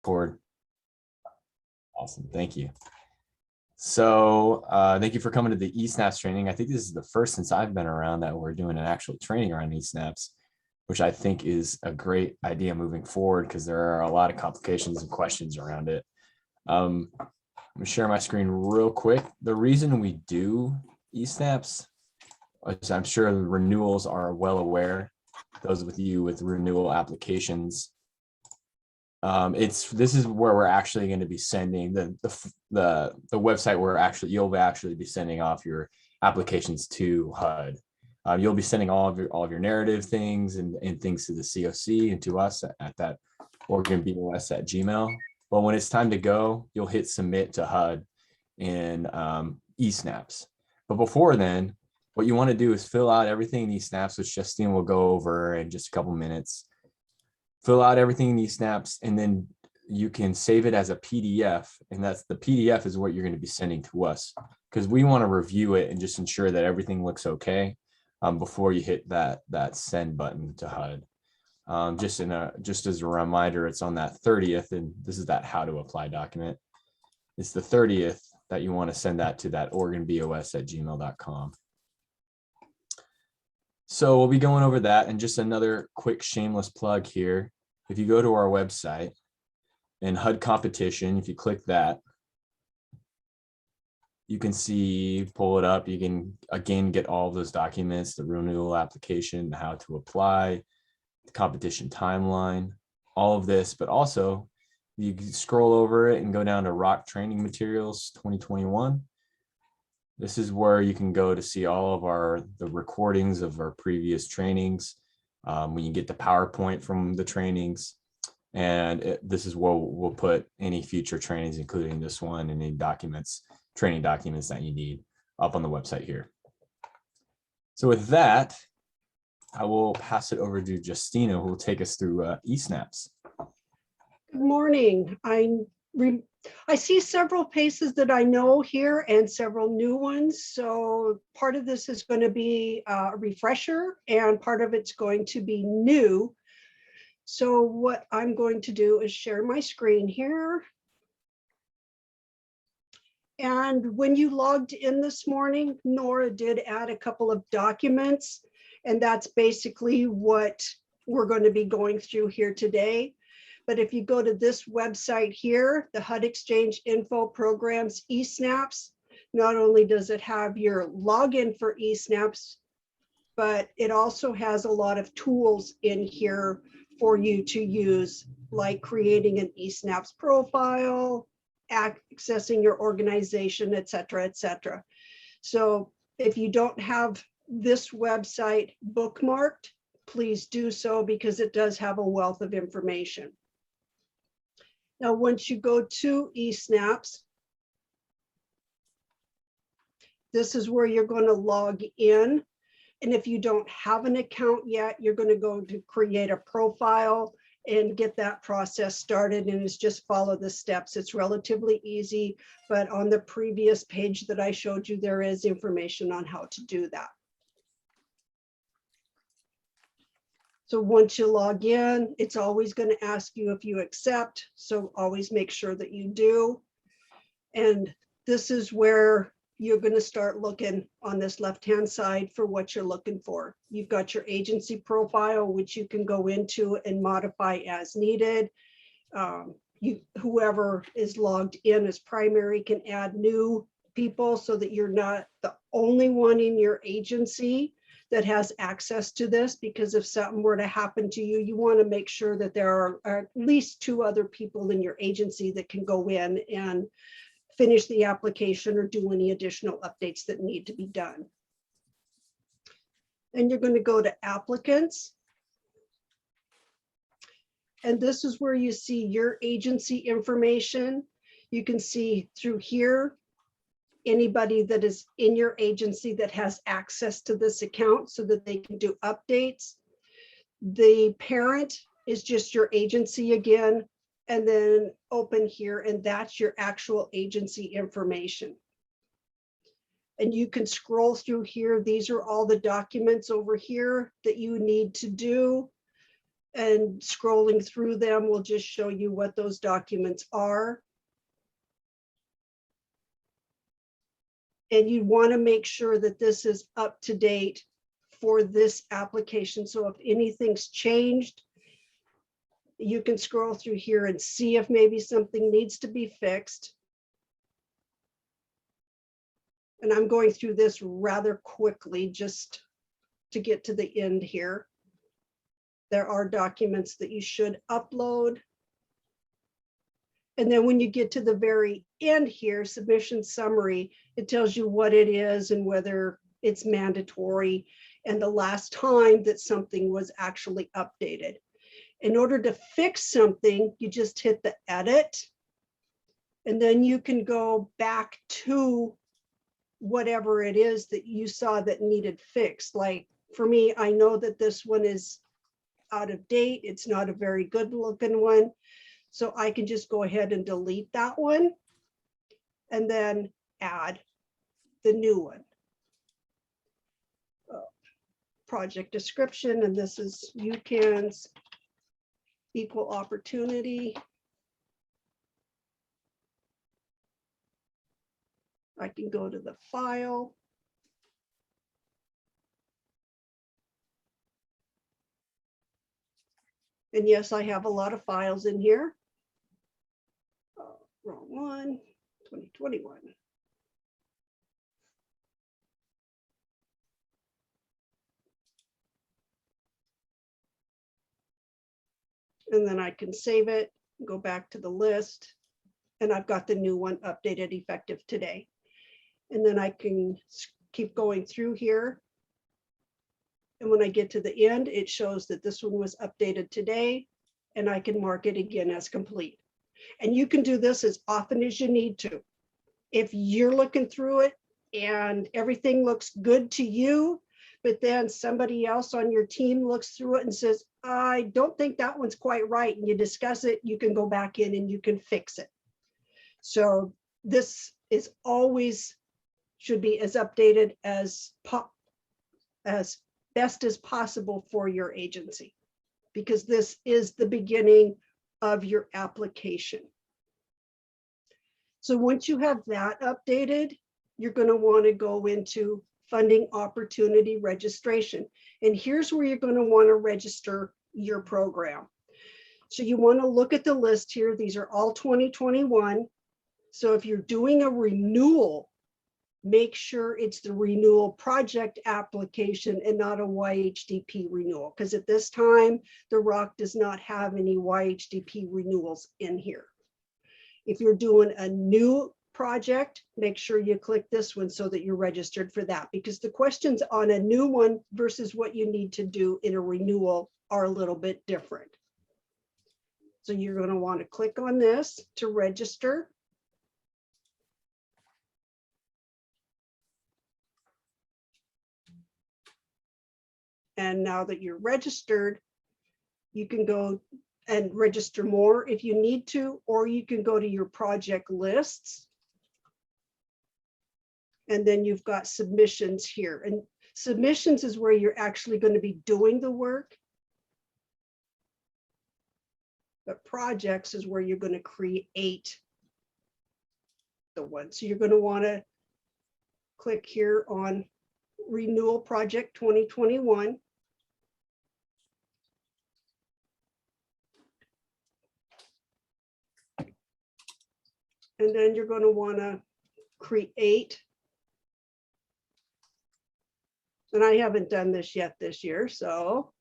Record. Awesome, thank you. So thank you for coming to the eSnaps training. I think this is the first since I've been around that we're doing an actual training around eSnaps, which I think is a great idea moving forward because there are a lot of complications and questions around it. I'm gonna share my screen real quick. The reason we do eSnaps, as I'm sure the renewals are well aware, those with you with renewal applications, this is where we're actually going to be sending the website where you'll actually be sending off your applications to HUD. You'll be sending all of your narrative things and things to the COC and to us at that OregonBOS@gmail. But when it's time to go, you'll hit submit to HUD in eSnaps. But before then, what you want to do is fill out everything in eSnaps, which Justine will go over in just a couple minutes. Fill out everything in eSnaps, and then you can save it as a PDF. And that's the PDF is what you're going to be sending to us because we want to review it and just ensure that everything looks okay before you hit that send button to HUD. Just as a reminder, it's on that 30th, and this is that how to apply document. It's the 30th that you want to send that to that OregonBOS@gmail.com. So we'll be going over that, and just another quick shameless plug here. If you go to our website and HUD competition, if you click that, you can see, pull it up. You can again get all of those documents, the renewal application, how to apply, the competition timeline, all of this, but also you can scroll over it and go down to ROCC Training Materials 2021. This is where you can go to see all of the recordings of our previous trainings. We can get the PowerPoint from the trainings, and this is where we'll put any future trainings, including this one, and any training documents that you need up on the website here. So with that, I will pass it over to Justina, who will take us through eSnaps. Good morning. I see several faces that I know here and several new ones. So part of this is going to be a refresher and part of it's going to be new. So what I'm going to do is share my screen here. And when you logged in this morning, Nora did add a couple of documents, and that's basically what we're going to be going through here today. But if you go to this website here, the HUD Exchange Info Programs eSnaps, not only does it have your login for eSnaps, but it also has a lot of tools in here for you to use, like creating an eSnaps profile, accessing your organization, et cetera, et cetera. So if you don't have this website bookmarked, please do so because it does have a wealth of information. Now, once you go to eSnaps, this is where you're going to log in. And if you don't have an account yet, you're going to go to create a profile and get that process started. And it's just follow the steps. It's relatively easy, but on the previous page that I showed you, there is information on how to do that. So once you log in, it's always going to ask you if you accept. So always make sure that you do. And this is where you're going to start looking on this left-hand side for what you're looking for. You've got your agency profile, which you can go into and modify as needed. Whoever is logged in as primary can add new people so that you're not the only one in your agency that has access to this, because if something were to happen to you, you want to make sure that there are at least 2 other people in your agency that can go in and finish the application or do any additional updates that need to be done. And you're going to go to applicants. And this is where you see your agency information. You can see through here anybody that is in your agency that has access to this account so that they can do updates. The parent is just your agency again, and then open here, and that's your actual agency information. And you can scroll through here. These are all the documents over here that you need to do. And scrolling through them will just show you what those documents are. And you want to make sure that this is up to date for this application. So if anything's changed, you can scroll through here and see if maybe something needs to be fixed. And I'm going through this rather quickly just to get to the end here. There are documents that you should upload. And then when you get to the very end here, submission summary, it tells you what it is and whether it's mandatory and the last time that something was actually updated. In order to fix something, you just hit the edit, and then you can go back to whatever it is that you saw that needed fixed. Like for me, I know that this one is out of date. It's not a very good looking one. So I can just go ahead and delete that one and then add the new one. Project description, and this is UCAN's equal opportunity. I can go to the file. And yes, I have a lot of files in here. Wrong one, 2021. And then I can save it, go back to the list, and I've got the new one updated effective today. And then I can keep going through here. And when I get to the end, it shows that this one was updated today, and I can mark it again as complete. And you can do this as often as you need to. If you're looking through it and everything looks good to you, but then somebody else on your team looks through it and says, I don't think that one's quite right, and you discuss it, you can go back in and you can fix it. So this is always should be as updated as best as possible for your agency, because this is the beginning of your application. So once you have that updated, you're going to want to go into funding opportunity registration. And here's where you're going to want to register your program. So you want to look at the list here. These are all 2021. So if you're doing a renewal, make sure it's the renewal project application and not a YHDP renewal, because at this time, the ROCC does not have any YHDP renewals in here. If you're doing a new project, make sure you click this one so that you're registered for that, because the questions on a new one versus what you need to do in a renewal are a little bit different. So you're going to want to click on this to register. And now that you're registered, you can go and register more if you need to, or you can go to your project lists. And then you've got submissions here. And submissions is where you're actually going to be doing the work. But projects is where you're going to create the one. So you're going to want to click here on Renewal Project 2021. And then you're going to want to create. And I haven't done this yet this year, so.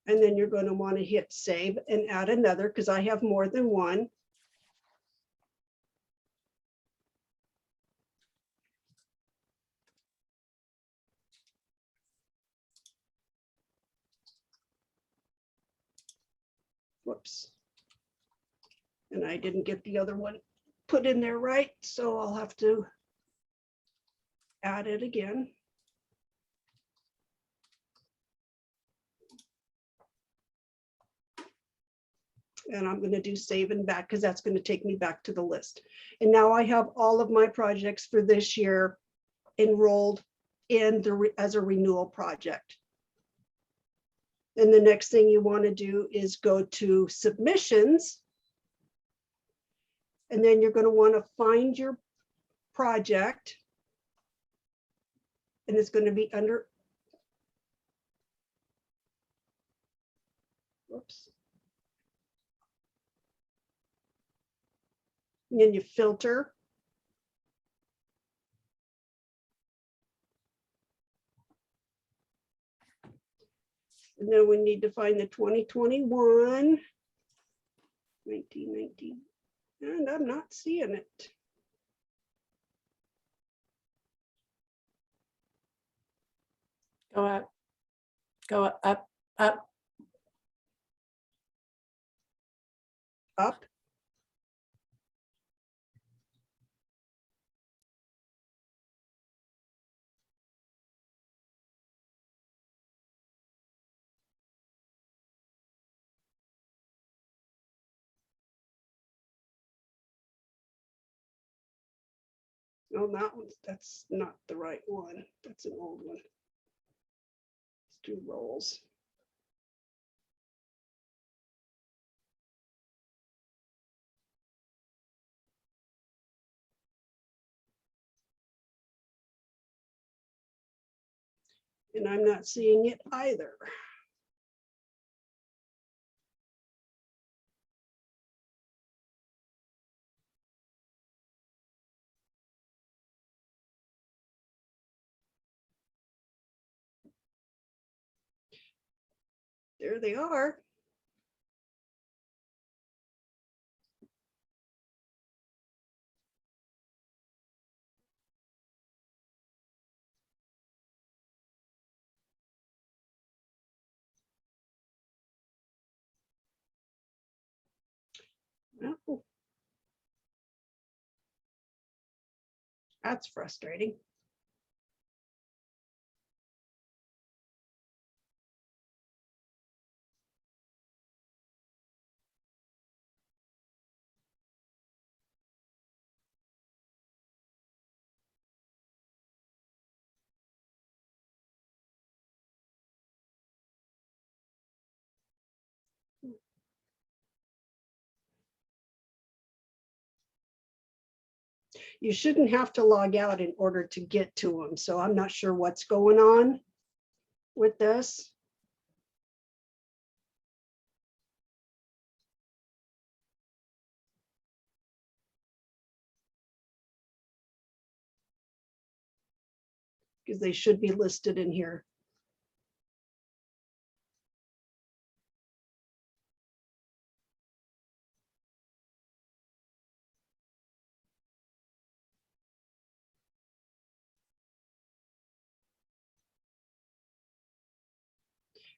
And then you're going to want to hit save and add another, because I have more than one. Whoops. And I didn't get the other one put in there right, so I'll have to add it again. And I'm going to do save and back because that's going to take me back to the list. And now I have all of my projects for this year enrolled in as a renewal project. And the next thing you want to do is go to submissions. And then you're going to want to find your project. And it's going to be under, whoops. And then you filter. And then we need to find the 2021, 1919, and I'm not seeing it. Go up, go up, up. Up. No, that's not the right one. That's an old one. Let's do roles. And I'm not seeing it either. There they are. Oh, that's frustrating. You shouldn't have to log out in order to get to them. So I'm not sure what's going on with this. Because they should be listed in here.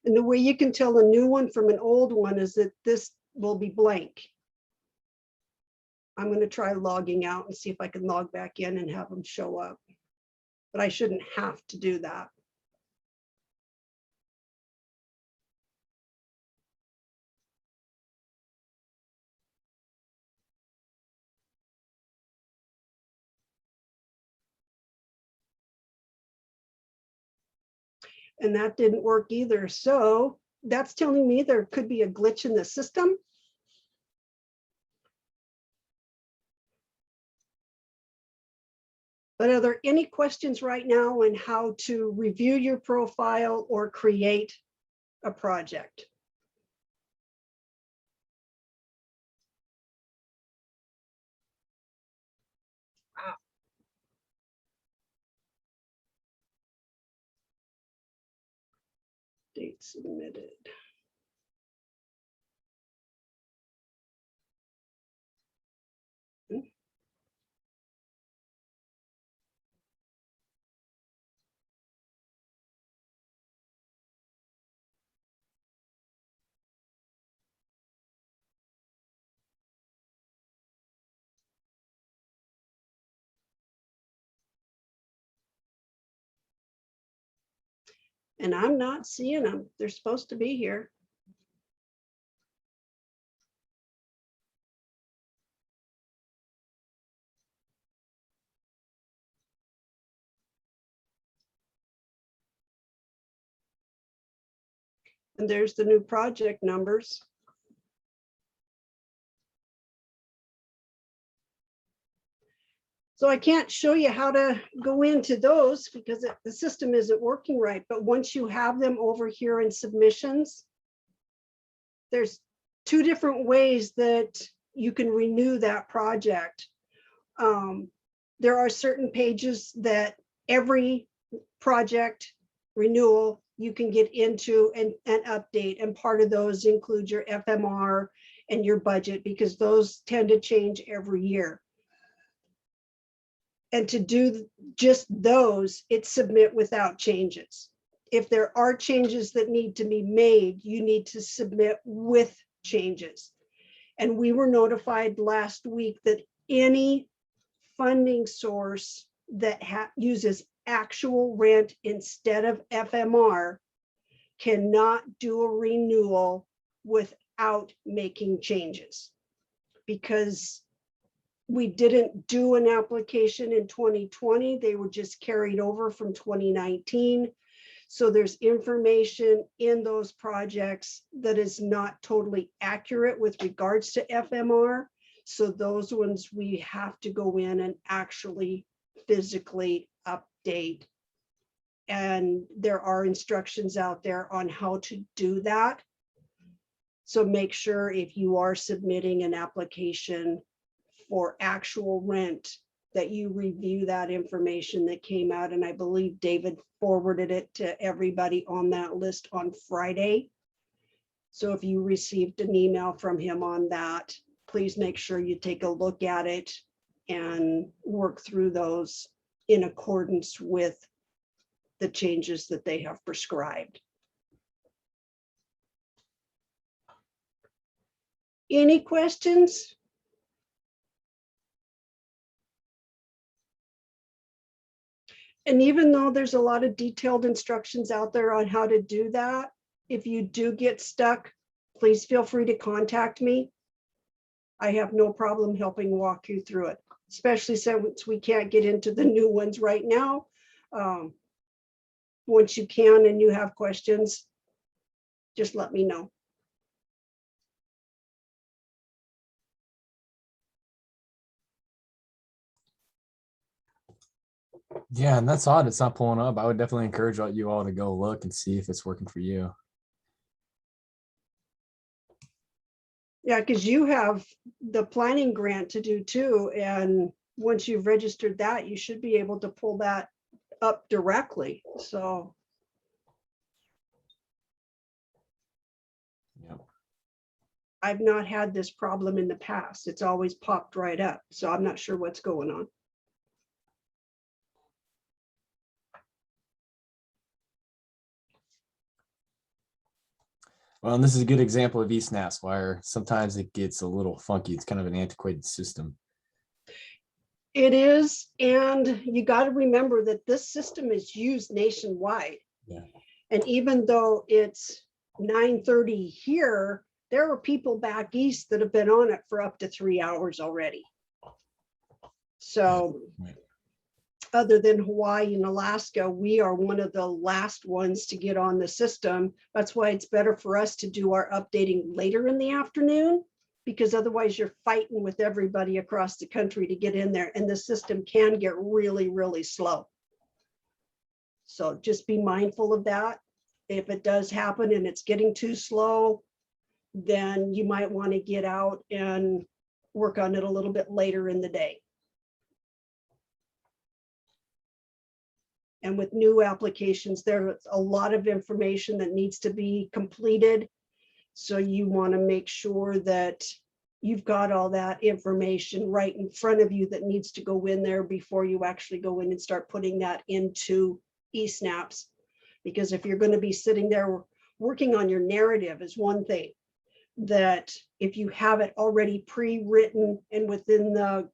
And the way you can tell a new one from an old one is that this will be blank. I'm going to try logging out and see if I can log back in and have them show up. But I shouldn't have to do that. And that didn't work either. So that's telling me there could be a glitch in the system. But are there any questions right now on how to review your profile or create a project? Wow. Date submitted. And I'm not seeing them. They're supposed to be here. And there's the new project numbers. So I can't show you how to go into those because the system isn't working right. But once you have them over here in submissions, there's two different ways that you can renew that project. There are certain pages that every project renewal you can get into and update. And part of those include your FMR and your budget, because those tend to change every year. And to do just those, it's submit without changes. If there are changes that need to be made, you need to submit with changes. And we were notified last week that any funding source that uses actual rent instead of FMR cannot do a renewal without making changes, because we didn't do an application in 2020. They were just carried over from 2019. So there's information in those projects that is not totally accurate with regards to FMR. So those ones we have to go in and actually physically update. And there are instructions out there on how to do that. So make sure if you are submitting an application for actual rent, that you review that information that came out. And I believe David forwarded it to everybody on that list on Friday. So if you received an email from him on that, please make sure you take a look at it and work through those in accordance with the changes that they have prescribed. Any questions? And even though there's a lot of detailed instructions out there on how to do that, if you do get stuck, please feel free to contact me. I have no problem helping walk you through it, especially since we can't get into the new ones right now. Once you can and you have questions, just let me know. Yeah, and that's odd. It's not pulling up. I would definitely encourage you all to go look and see if it's working for you. Yeah, because you have the planning grant to do too. And once you've registered that, you should be able to pull that up directly. So. Yep. I've not had this problem in the past. It's always popped right up. So I'm not sure what's going on. Well, and this is a good example of eSNAPs where sometimes it gets a little funky. It's kind of an antiquated system. It is, and you got to remember that this system is used nationwide. Yeah. And even though it's 9:30 here, there are people back east that have been on it for up to 3 hours already. So Right. Other than Hawaii and Alaska, we are one of the last ones to get on the system. That's why it's better for us to do our updating later in the afternoon, because otherwise you're fighting with everybody across the country to get in there, and the system can get really, really slow. So just be mindful of that. If it does happen and it's getting too slow, then you might want to get out and work on it a little bit later in the day. And with new applications, there's a lot of information that needs to be completed. So you want to make sure that you've got all that information right in front of you that needs to go in there before you actually go in and start putting that into eSNAPs. Because if you're going to be sitting there working on your narrative is one thing, that if you have it already pre-written and within the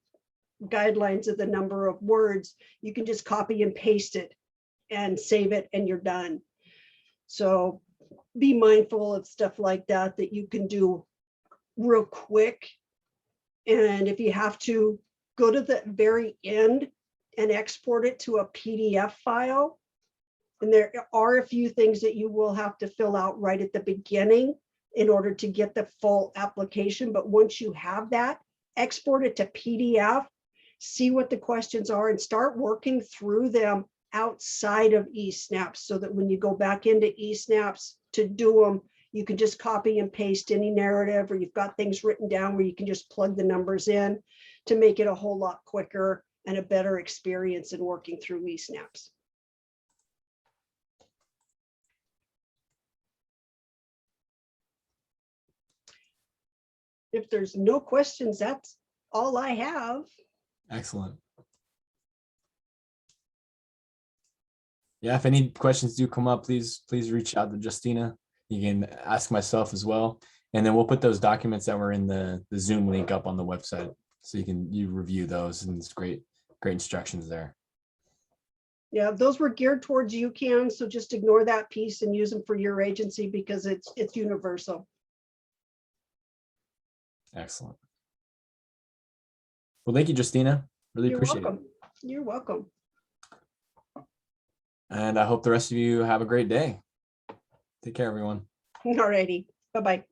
guidelines of the number of words, you can just copy and paste it and save it and you're done. So be mindful of stuff like that that you can do real quick. And if you have to, go to the very end and export it to a PDF file. And there are a few things that you will have to fill out right at the beginning in order to get the full application. But once you have that, export it to PDF, see what the questions are, and start working through them outside of eSnaps, so that when you go back into eSnaps to do them, you can just copy and paste any narrative, or you've got things written down where you can just plug the numbers in to make it a whole lot quicker and a better experience in working through eSnaps. If there's no questions, that's all I have. Excellent. Yeah, if any questions do come up, please reach out to Justina. You can ask myself as well. And then we'll put those documents that were in the Zoom link up on the website, so you review those, and it's great instructions there. Yeah, those were geared towards UCAN, so just ignore that piece and use them for your agency because it's universal. Excellent. Well, thank you, Justina. Really You're appreciate welcome. You're welcome. it. And I hope the rest of you have a great day. Take care, everyone. All righty. Bye-bye.